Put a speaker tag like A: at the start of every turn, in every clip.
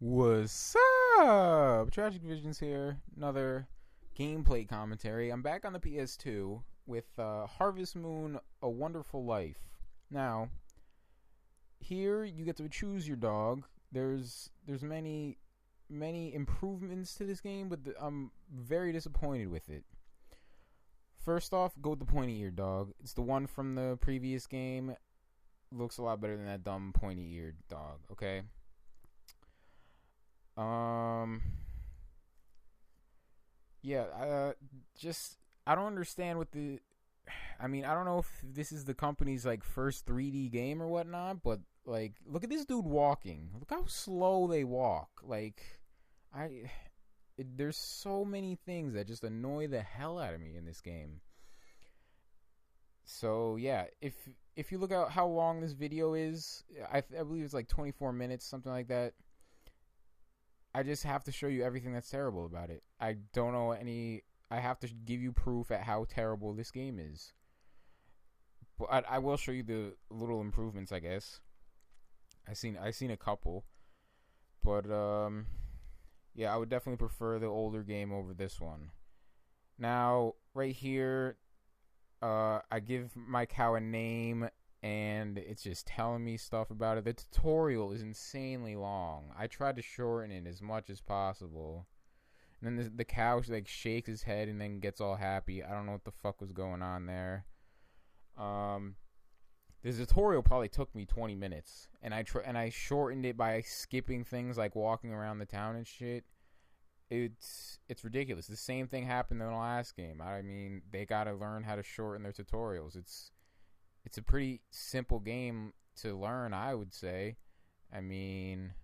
A: What's up? Tragic Visions here. Another gameplay commentary. I'm back on the PS2 with Harvest Moon: A Wonderful Life. Now, here you get to choose your dog. There's many improvements to this game, but I'm very disappointed with it. First off, go with the pointy-eared dog. It's the one from the previous game. Looks a lot better than that dumb pointy-eared dog, okay? I don't understand what I don't know if this is the company's like first 3D game or whatnot, but like, look at this dude walking. Look how slow they walk. There's so many things that just annoy the hell out of me in this game. So yeah, if you look at how long this video is, I believe it's like 24 minutes, something like that. I just have to show you everything that's terrible about it. I don't know I have to give you proof at how terrible this game is. But I will show you the little improvements, I guess. I seen a couple. But yeah, I would definitely prefer the older game over this one. Now, right here, I give my cow a name, and it's just telling me stuff about it. The tutorial is insanely long. I tried to shorten it as much as possible. And then the cow like shakes his head and then gets all happy. I don't know what the fuck was going on there. The tutorial probably took me 20 minutes, and I shortened it by skipping things like walking around the town and shit. It's ridiculous. The same thing happened in the last game. I mean, they gotta learn how to shorten their tutorials. It's a pretty simple game to learn, I would say. I mean,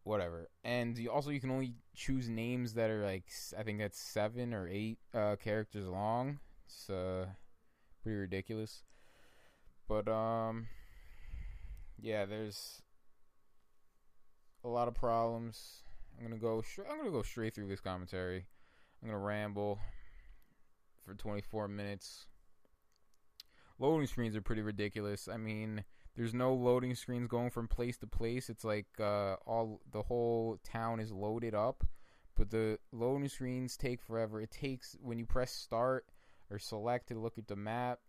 A: whatever. And you can only choose names that are like, I think that's 7 or 8 characters long. It's pretty ridiculous. But yeah, there's a lot of problems. I'm gonna go straight through this commentary. I'm gonna ramble for 24 minutes. Loading screens are pretty ridiculous. I mean, there's no loading screens going from place to place. It's like the whole town is loaded up, but the loading screens take forever. It takes, when you press start or select to look at the map,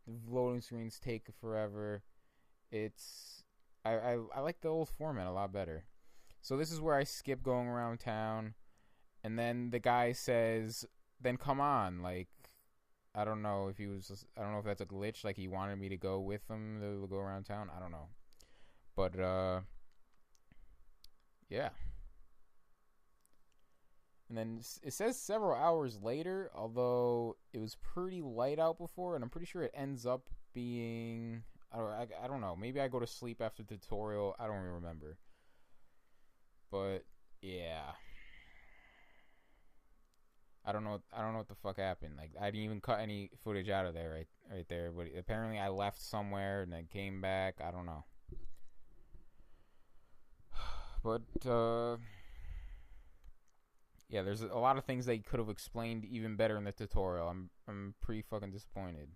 A: the loading screens take forever. I like the old format a lot better. So this is where I skip going around town, and then the guy says, "Then come on," like, I don't know if that's a glitch, like he wanted me to go with him to go around town. I don't know. But, yeah. And then it says several hours later, although it was pretty light out before, and I'm pretty sure it ends up being, I don't know. Maybe I go to sleep after the tutorial. I don't even remember. But, yeah. I don't know what the fuck happened. Like, I didn't even cut any footage out of there right there. But apparently I left somewhere and then came back. I don't know. But yeah, there's a lot of things they could have explained even better in the tutorial. I'm pretty fucking disappointed.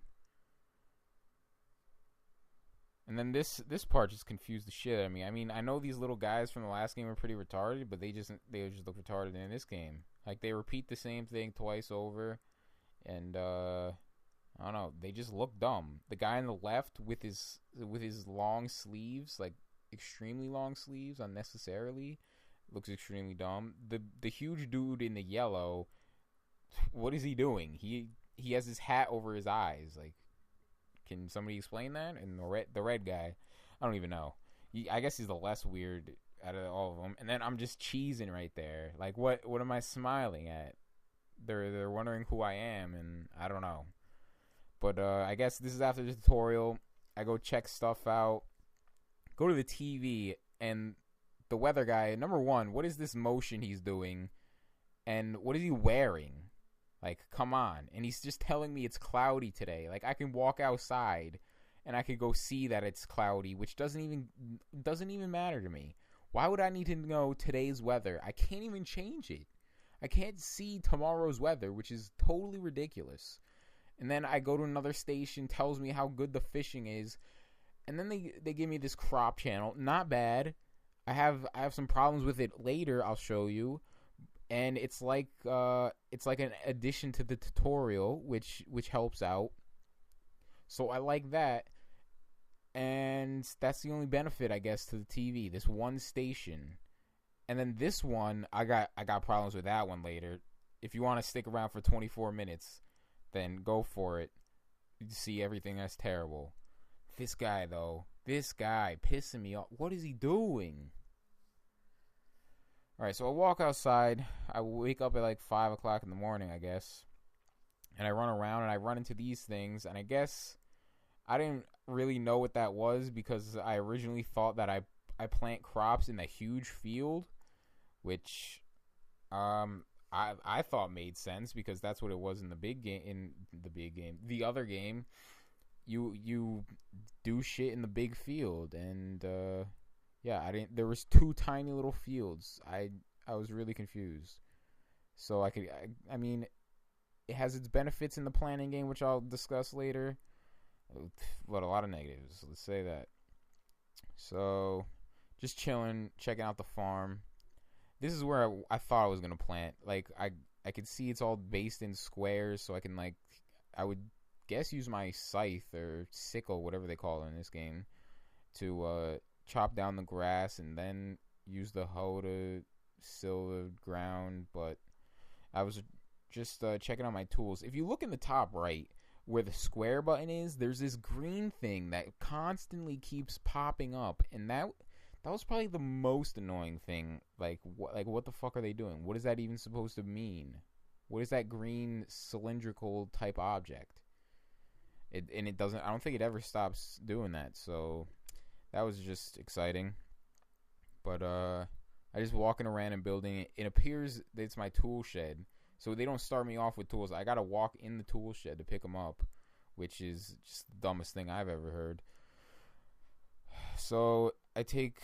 A: And then this part just confused the shit out of me. I mean, I know these little guys from the last game were pretty retarded, but they just look retarded in this game. Like, they repeat the same thing twice over, and I don't know, they just look dumb. The guy on the left with his long sleeves, like extremely long sleeves, unnecessarily, looks extremely dumb. The huge dude in the yellow, what is he doing? He has his hat over his eyes. Like, can somebody explain that? And the red guy, I don't even know. I guess he's the less weird out of all of them. And then I'm just cheesing right there. Like, what am I smiling at? They're wondering who I am, and I don't know. But I guess this is after the tutorial. I go check stuff out. Go to the TV, and the weather guy, number one, what is this motion he's doing? And what is he wearing? Like, come on. And he's just telling me it's cloudy today. Like, I can walk outside and I could go see that it's cloudy, which doesn't even matter to me. Why would I need to know today's weather? I can't even change it. I can't see tomorrow's weather, which is totally ridiculous. And then I go to another station, tells me how good the fishing is, and then they give me this crop channel. Not bad. I have some problems with it later. I'll show you, and it's like an addition to the tutorial, which helps out. So I like that, and that's the only benefit, I guess, to the TV. This one station, and then this one, I got problems with that one later. If you want to stick around for 24 minutes, then go for it. You see everything that's terrible. This guy though, this guy pissing me off. What is he doing? All right, so I walk outside. I wake up at like 5 o'clock in the morning, I guess, and I run around and I run into these things, and I guess I didn't really know what that was because I originally thought that I plant crops in a huge field, which I thought made sense because that's what it was in the big game. The other game, you do shit in the big field, and yeah, I didn't. There was two tiny little fields. I was really confused. So I mean, it has its benefits in the planning game, which I'll discuss later. But a lot of negatives. Let's say that. So, just chilling, checking out the farm. This is where I thought I was gonna plant. Like I could see it's all based in squares, so I can I would guess use my scythe or sickle, whatever they call it in this game, to chop down the grass and then use the hoe to till the ground. But I was just checking out my tools. If you look in the top right, where the square button is, there's this green thing that constantly keeps popping up, and that was probably the most annoying thing. Like what the fuck are they doing? What is that even supposed to mean? What is that green cylindrical type object? It doesn't. I don't think it ever stops doing that. So that was just exciting. But I just walking around and building it. It appears that it's my tool shed. So they don't start me off with tools. I gotta walk in the tool shed to pick them up, which is just the dumbest thing I've ever heard. So I take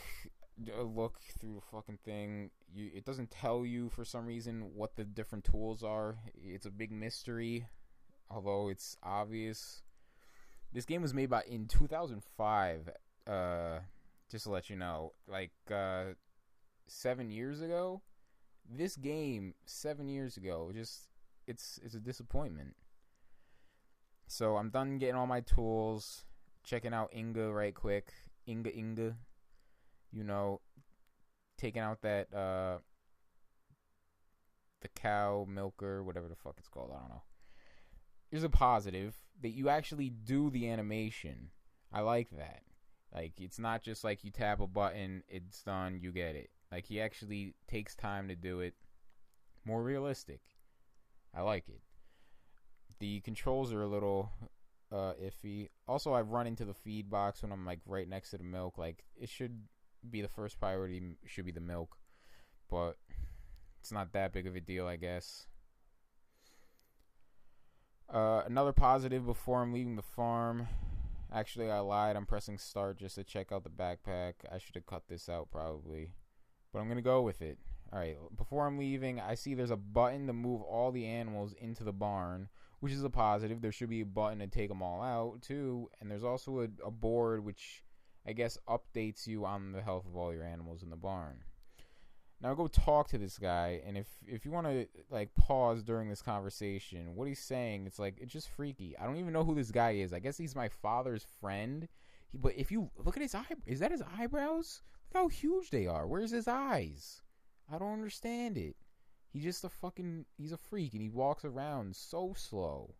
A: a look through the fucking thing. It doesn't tell you for some reason what the different tools are. It's a big mystery, although it's obvious. This game was made in 2005. Just to let you know, 7 years ago. This game 7 years ago, it's a disappointment. So I'm done getting all my tools, checking out Inga right quick. Inga, you know, taking out that the cow milker, whatever the fuck it's called, I don't know. Here's a positive that you actually do the animation. I like that. Like, it's not just like you tap a button, it's done, you get it. Like, he actually takes time to do it. More realistic. I like it. The controls are a little iffy. Also, I've run into the feed box when I'm like right next to the milk. Like, it should be the first priority, should be the milk. But it's not that big of a deal, I guess. Another positive before I'm leaving the farm. Actually, I lied. I'm pressing start just to check out the backpack. I should have cut this out probably. But I'm going to go with it. Alright, before I'm leaving, I see there's a button to move all the animals into the barn, which is a positive. There should be a button to take them all out, too. And there's also a board which, I guess, updates you on the health of all your animals in the barn. Now, go talk to this guy, and if you want to, pause during this conversation, what he's saying, it's just freaky. I don't even know who this guy is. I guess he's my father's friend. But if you look at his is that his eyebrows? Look how huge they are. Where's his eyes? I don't understand it. He's just he's a freak, and he walks around so slow.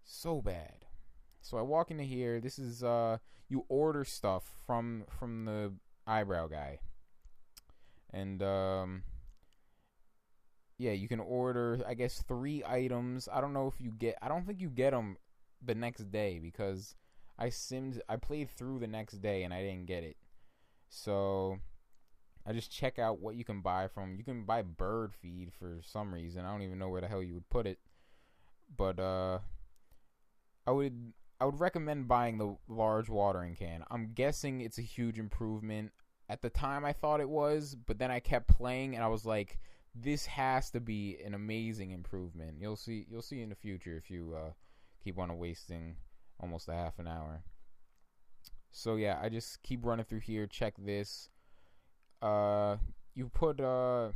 A: So bad. So I walk into here. This is, you order stuff from the eyebrow guy. And, yeah, you can order, I guess, 3 items. I don't think you get them the next day because I played through the next day and I didn't get it. So I just check out what you can buy from. You can buy bird feed for some reason. I don't even know where the hell you would put it. But I would recommend buying the large watering can. I'm guessing it's a huge improvement. At the time I thought it was, but then I kept playing and I was like, this has to be an amazing improvement. You'll see in the future if you keep on wasting almost a half an hour. So yeah, I just keep running through here. Check this. Uh, you put all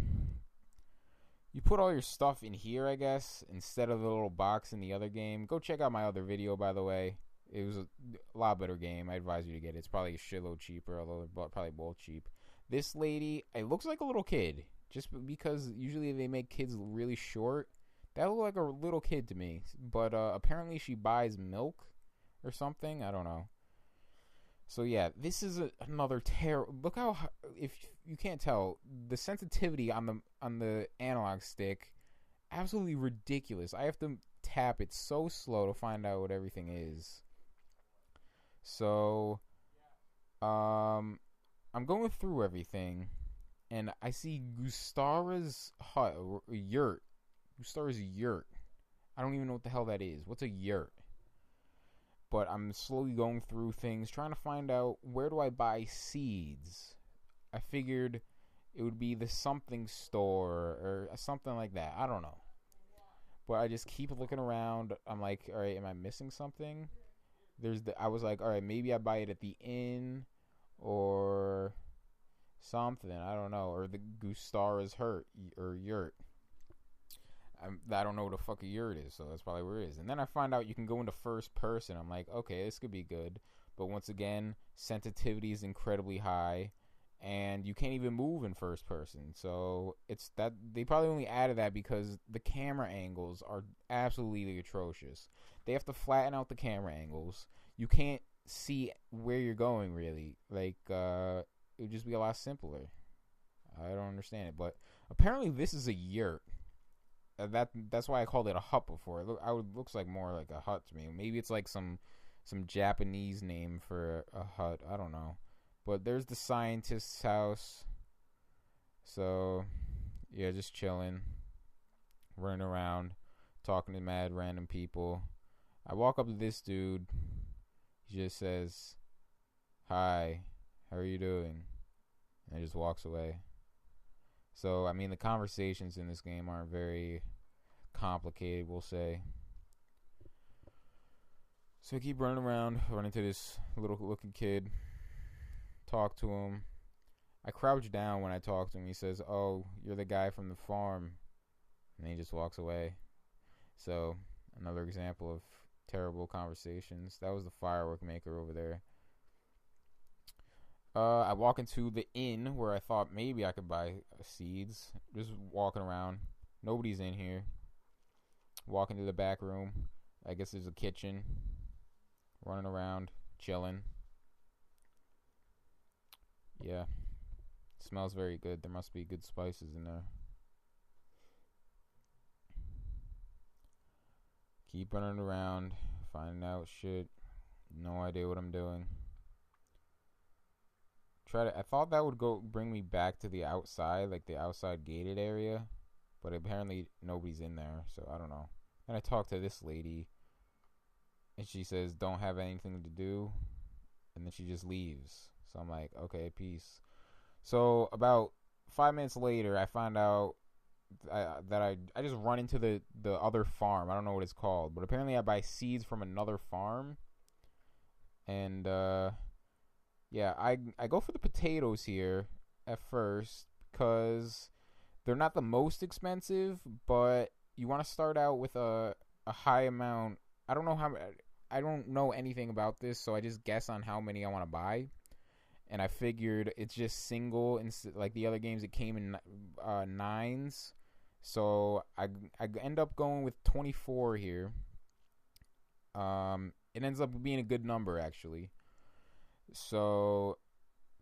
A: your stuff in here, I guess, instead of the little box in the other game. Go check out my other video, by the way. It was a lot better game. I advise you to get it. It's probably a shitload cheaper, although they're probably both cheap. This lady, it looks like a little kid, just because usually they make kids really short. That looked like a little kid to me, but apparently she buys milk or something. I don't know. So yeah, this is another terrible. Look how, if you can't tell, the sensitivity on the analog stick, absolutely ridiculous. I have to tap it so slow to find out what everything is. So, I'm going through everything, and I see Gustara's hut, yurt. Gustara's yurt. I don't even know what the hell that is. What's a yurt? But I'm slowly going through things, trying to find out where do I buy seeds. I figured it would be the something store or something like that. I don't know. But I just keep looking around. I'm like, all right, am I missing something? I was like, all right, maybe I buy it at the inn or something. I don't know. Or the Gustara's yurt. I don't know what the fuck a yurt is, so that's probably where it is. And then I find out you can go into first person. I'm like, okay, this could be good. But once again, sensitivity is incredibly high, and you can't even move in first person. So it's that they probably only added that because the camera angles are absolutely atrocious. They have to flatten out the camera angles. You can't see where you're going, really. Like, it would just be a lot simpler. I don't understand it. But apparently this is a yurt. That's why I called it a hut before. It looks like more like a hut to me. Maybe it's like some Japanese name for a hut. I don't know. But there's the scientist's house. So yeah, just chilling, running around, talking to mad random people. I walk up to this dude. He just says, "Hi, how are you doing?" And he just walks away. So, I mean, the conversations in this game aren't very complicated, we'll say. So I keep running around, run into this little looking kid, talk to him. I crouch down when I talk to him. He says, "Oh, you're the guy from the farm." And he just walks away. So, another example of terrible conversations. That was the firework maker over there. I walk into the inn where I thought maybe I could buy seeds. Just walking around. Nobody's in here. Walk into the back room. I guess there's a kitchen. Running around. Chilling. Yeah. Smells very good. There must be good spices in there. Keep running around. Finding out shit. No idea what I'm doing. I thought that would bring me back to the outside, like the outside gated area, but apparently nobody's in there, so I don't know. And I talked to this lady, and she says don't have anything to do, and then she just leaves. So I'm like, okay, peace. So about 5 minutes later, I find out that I just run into the other farm. I don't know what it's called, but apparently I buy seeds from another farm, and yeah, I go for the potatoes here at first because they're not the most expensive, but you want to start out with a high amount. I don't know anything about this, so I just guess on how many I want to buy. And I figured it's just single, and like the other games, it came in nines. So I end up going with 24 here. It ends up being a good number actually. So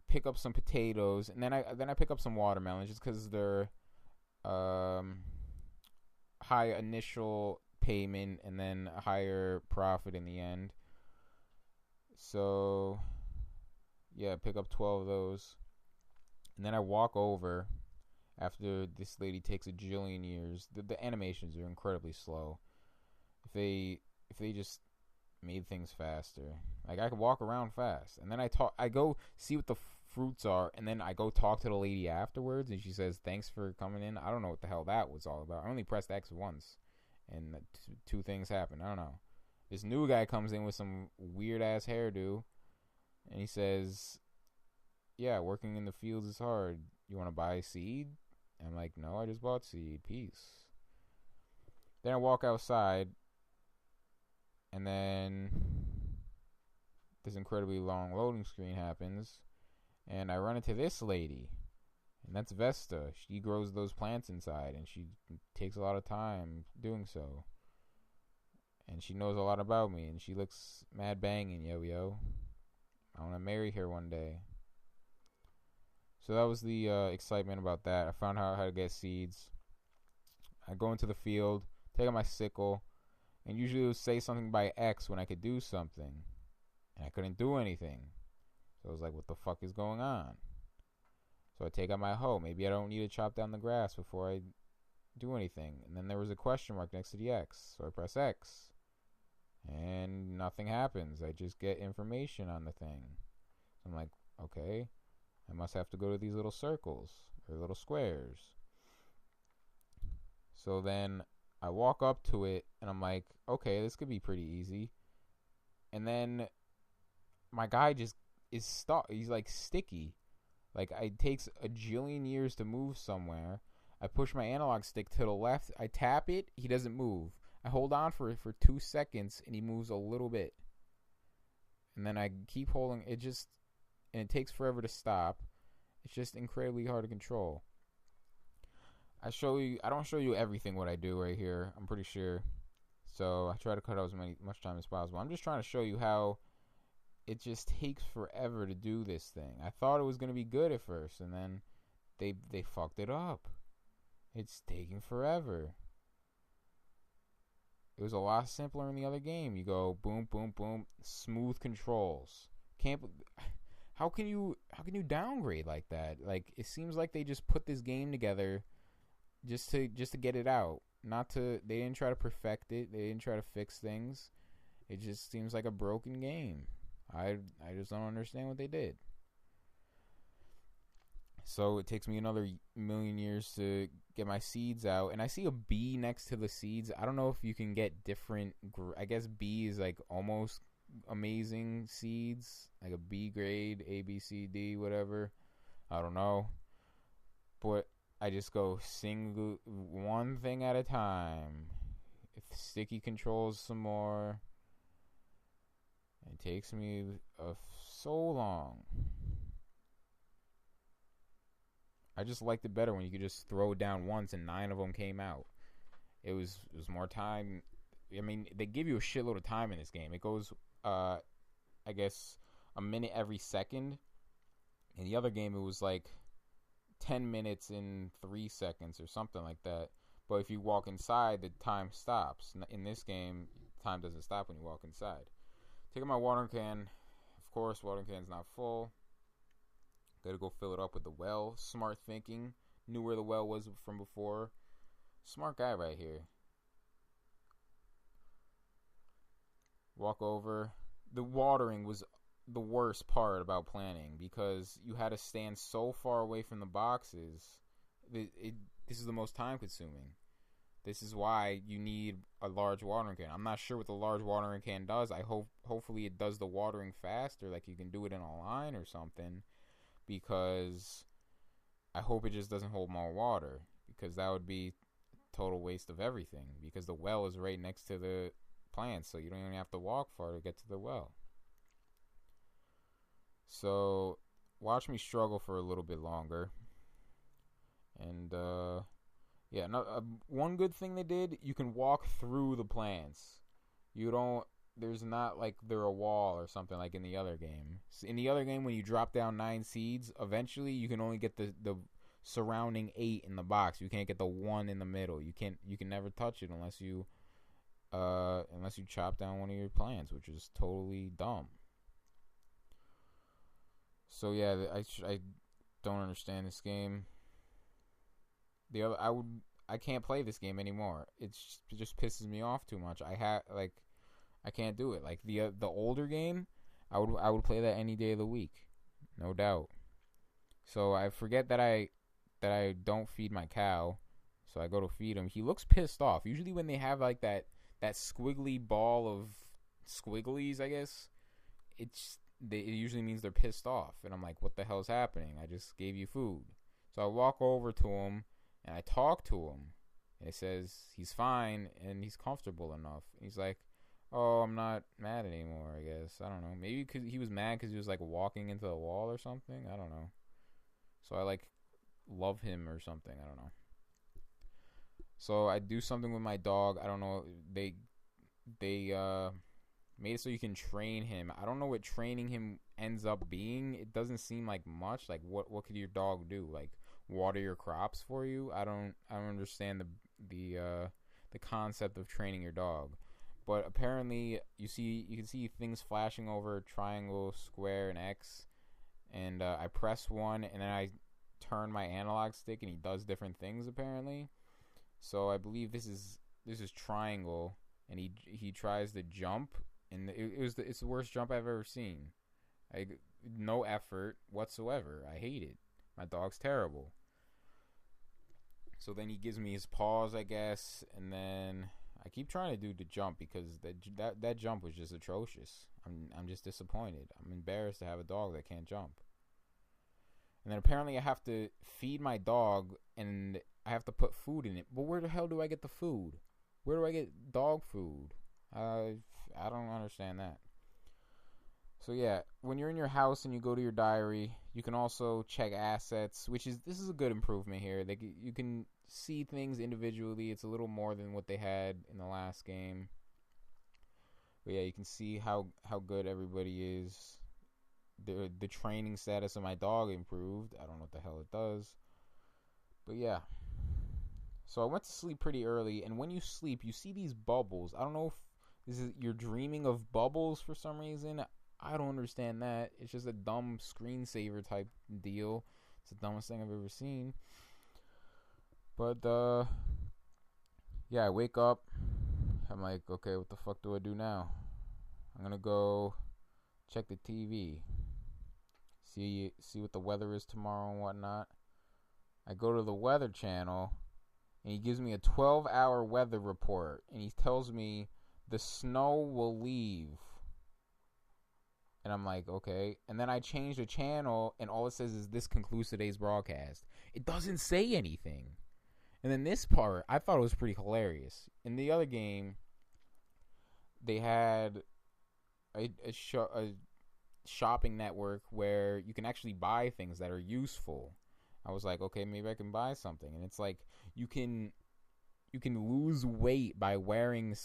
A: pick up some potatoes, and then I pick up some watermelons just because they're high initial payment and then a higher profit in the end. So yeah, pick up 12 of those, and then I walk over after this lady takes a jillion years. The animations are incredibly slow. If they just made things faster. Like I could walk around fast, and then I go see what the fruits are, and then I go talk to the lady afterwards, and she says thanks for coming in. I don't know what the hell that was all about. I only pressed X once, and two things happened. I don't know. This new guy comes in with some weird ass hairdo, And he says, yeah, working in the fields is hard. You want to buy seed? And I'm like, no, I just bought seed. Peace. Then I walk outside, and then this incredibly long loading screen happens, and I run into this lady, and that's Vesta. She grows those plants inside, and she takes a lot of time doing so. And she knows a lot about me, and she looks mad banging, yo. I want to marry her one day. So that was the excitement about that. I found out how to get seeds. I go into the field, take out my sickle, and usually it would say something by X when I could do something. And I couldn't do anything. So I was like, what the fuck is going on? So I take out my hoe. Maybe I don't need to chop down the grass before I do anything. And then there was a question mark next to the X. So I press X. And nothing happens. I just get information on the thing. So I'm like, okay, I must have to go to these little circles or little squares. So then I walk up to it and I'm like, okay, this could be pretty easy. And then my guy just is stuck. He's like sticky. Like, it takes a jillion years to move somewhere. I push my analog stick to the left. I tap it. He doesn't move. I hold on for 2 seconds, and he moves a little bit. And then I keep holding. And it takes forever to stop. It's just incredibly hard to control. I don't show you everything what I do right here. I'm pretty sure. So I try to cut out much time as possible. I'm just trying to show you how it just takes forever to do this thing. I thought it was going to be good at first, and then they fucked it up. It's taking forever. It was a lot simpler in the other game. You go boom, boom, boom, smooth controls. How can you downgrade like that? Like, it seems like they just put this game together just to get it out. They didn't try to perfect it. They didn't try to fix things. It just seems like a broken game. I just don't understand what they did. So it takes me another million years to get my seeds out. And I see a B next to the seeds. I don't know if you can get different. I guess B is like almost amazing seeds. Like a B grade, A, B, C, D, whatever. I don't know. But I just go single one thing at a time. If sticky controls some more. It takes me so long. I just liked it better when you could just throw it down once and 9 of them came out. It was more time. I mean, they give you a shitload of time in this game. It goes, I guess, a minute every second. In the other game, it was like 10 minutes in 3 seconds or something like that. But if you walk inside, the time stops. In this game, time doesn't stop when you walk inside. Taking my watering can. Of course, watering can's not full. Gotta go fill it up with the well. Smart thinking. Knew where the well was from before. Smart guy right here. Walk over. The watering was the worst part about planning because you had to stand so far away from the boxes. This is the most time consuming. This is why you need a large watering can. I'm not sure what the large watering can does. Hopefully it does the watering faster, like you can do it in a line or something. Because I hope it just doesn't hold more water, because that would be total waste of everything, because the well is right next to the plants, so you don't even have to walk far to get to the well. So watch me struggle for a little bit longer. And one good thing they did, you can walk through the plants. There's not like they're a wall or something like in the other game. In the other game, when you drop down 9 seeds, eventually you can only get the surrounding 8 in the box. You can't get the 1 in the middle. You can never touch it unless you chop down one of your plants, which is totally dumb. So yeah, I don't understand this game. I can't play this game anymore. It just pisses me off too much. I can't do it. Like the older game, I would play that any day of the week, no doubt. So I forget that I don't feed my cow, so I go to feed him. He looks pissed off. Usually when they have like that squiggly ball of squigglies, I guess, it usually means they're pissed off. And I'm like, what the hell's happening? I just gave you food. So I walk over to him and I talk to him. And it says he's fine and he's comfortable enough. He's like, oh, I'm not mad anymore, I guess. I don't know. Maybe because he was mad because he was like walking into the wall or something. I don't know. So I like love him or something. I don't know. So I do something with my dog. I don't know. They made it so you can train him. I don't know what training him ends up being. It doesn't seem like much. Like what could your dog do? Like water your crops for you? I don't understand the concept of training your dog. But apparently you can see things flashing over triangle, square, and X. And I press one and then I turn my analog stick and he does different things apparently. So I believe this is triangle and he tries to jump and it's the worst jump I've ever seen. No effort whatsoever. I hate it. My dog's terrible. So then he gives me his paws, I guess, and then I keep trying to do the jump because that jump was just atrocious. I'm just disappointed. I'm embarrassed to have a dog that can't jump. And then apparently I have to feed my dog and I have to put food in it. But where the hell do I get the food? Where do I get dog food? I don't understand that. So yeah, when you're in your house and you go to your diary, you can also check assets, this is a good improvement here. You can see things individually. It's a little more than what they had in the last game. But yeah, you can see how good everybody is. The training status of my dog improved. I don't know what the hell it does. But yeah. So I went to sleep pretty early, and when you sleep, you see these bubbles. I don't know if you're dreaming of bubbles for some reason. I don't understand that. It's just a dumb screensaver type deal. It's the dumbest thing I've ever seen. But yeah, I wake up. I'm like, okay, what the fuck do I do now? I'm gonna go check the TV. See what the weather is tomorrow and whatnot. I go to the Weather Channel, and he gives me a 12-hour weather report, and he tells me the snow will leave. And I'm like, okay. And then I change the channel, and all it says is, this concludes today's broadcast. It doesn't say anything. And then this part, I thought it was pretty hilarious. In the other game, they had a shopping network where you can actually buy things that are useful. I was like, okay, maybe I can buy something. And it's like, you can lose weight by wearing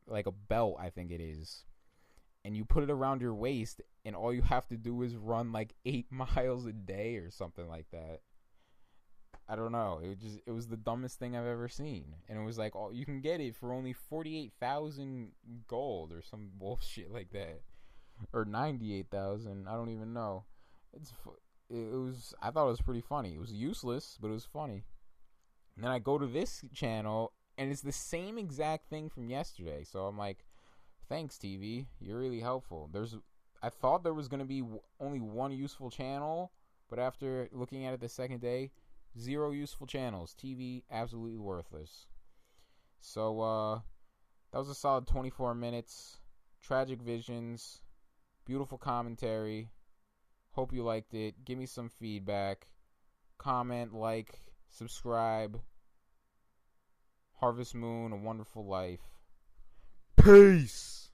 A: like a belt, I think it is. And you put it around your waist, and all you have to do is run like 8 miles a day or something like that. I don't know. It was the dumbest thing I've ever seen. And it was like, you can get it for only 48,000 gold or some bullshit like that. Or 98,000. I don't even know. I thought it was pretty funny. It was useless, but it was funny. And then I go to this channel, and it's the same exact thing from yesterday. So I'm like, thanks, TV. You're really helpful. I thought there was going to be only one useful channel, but after looking at it the second day, 0 useful channels. TV, absolutely worthless. So, that was a solid 24 minutes. Tragic visions. Beautiful commentary. Hope you liked it. Give me some feedback. Comment, like, subscribe. Harvest Moon, A Wonderful Life. Peace!